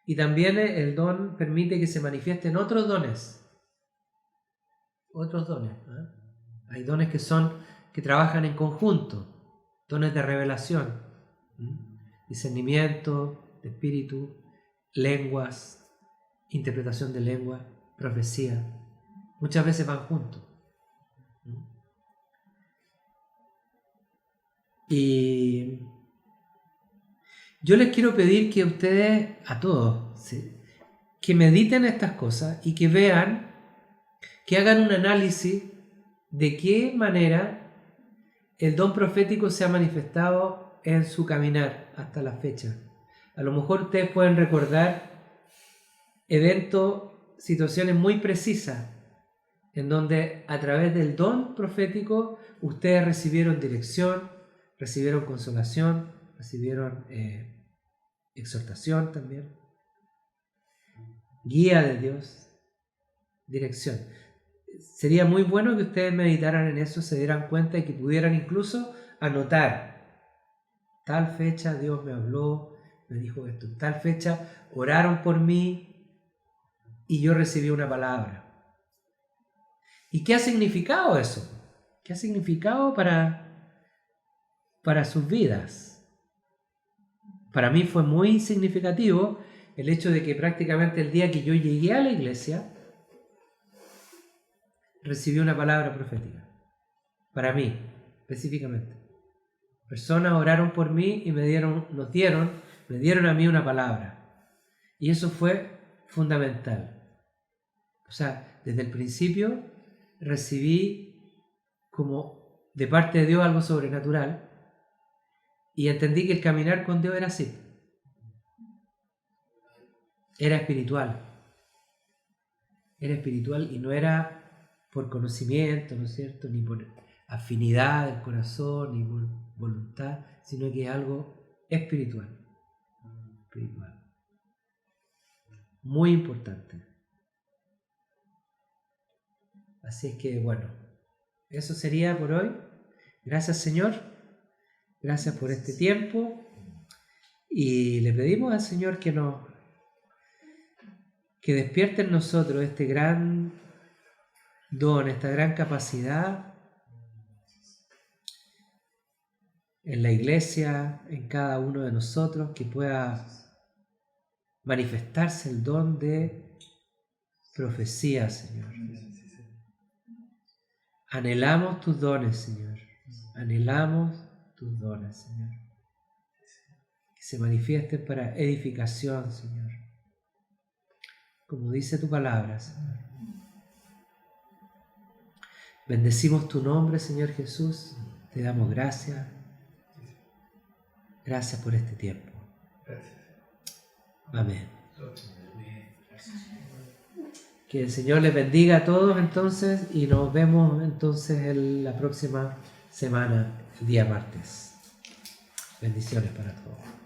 Speaker 1: Y también el don permite que se manifiesten otros dones. Otros dones. Hay dones que trabajan en conjunto. Dones de revelación, discernimiento de espíritu, lenguas, interpretación de lengua, profecía. Muchas veces van juntos. Y yo les quiero pedir que ustedes, a todos, ¿sí?, que mediten estas cosas y que vean, que hagan un análisis de qué manera el don profético se ha manifestado en su caminar hasta la fecha. A lo mejor ustedes pueden recordar eventos, situaciones muy precisas, en donde a través del don profético ustedes recibieron dirección, recibieron consolación, recibieron exhortación también, guía de Dios, dirección. Sería muy bueno que ustedes meditaran en eso, se dieran cuenta y que pudieran incluso anotar: tal fecha Dios me habló, me dijo esto, tal fecha oraron por mí y yo recibí una palabra. ¿Y qué ha significado eso? ¿Qué ha significado para sus vidas? Para mí fue muy significativo el hecho de que prácticamente el día que yo llegué a la iglesia, recibí una palabra profética. Para mí, específicamente. Personas oraron por mí y me dieron a mí una palabra. Y eso fue fundamental. O sea, desde el principio recibí como de parte de Dios algo sobrenatural y entendí que el caminar con Dios era así. Era espiritual. Era espiritual y no era por conocimiento, ¿no es cierto? Ni por afinidad del corazón, ni por voluntad, sino que es algo espiritual. Espiritual. Muy importante. Así es que, bueno, eso sería por hoy. Gracias, Señor. Gracias por este tiempo. Y le pedimos al Señor que despierte en nosotros este gran don, esta gran capacidad en la iglesia, en cada uno de nosotros, que pueda manifestarse el don de profecía, Señor. Anhelamos tus dones, Señor. Anhelamos tus dones, Señor. Que se manifiesten para edificación, Señor. Como dice tu palabra, Señor. Bendecimos tu nombre, Señor Jesús. Te damos gracias. Gracias por este tiempo. Amén. Que el Señor les bendiga a todos entonces y nos vemos entonces en la próxima semana, el día martes. Bendiciones para todos.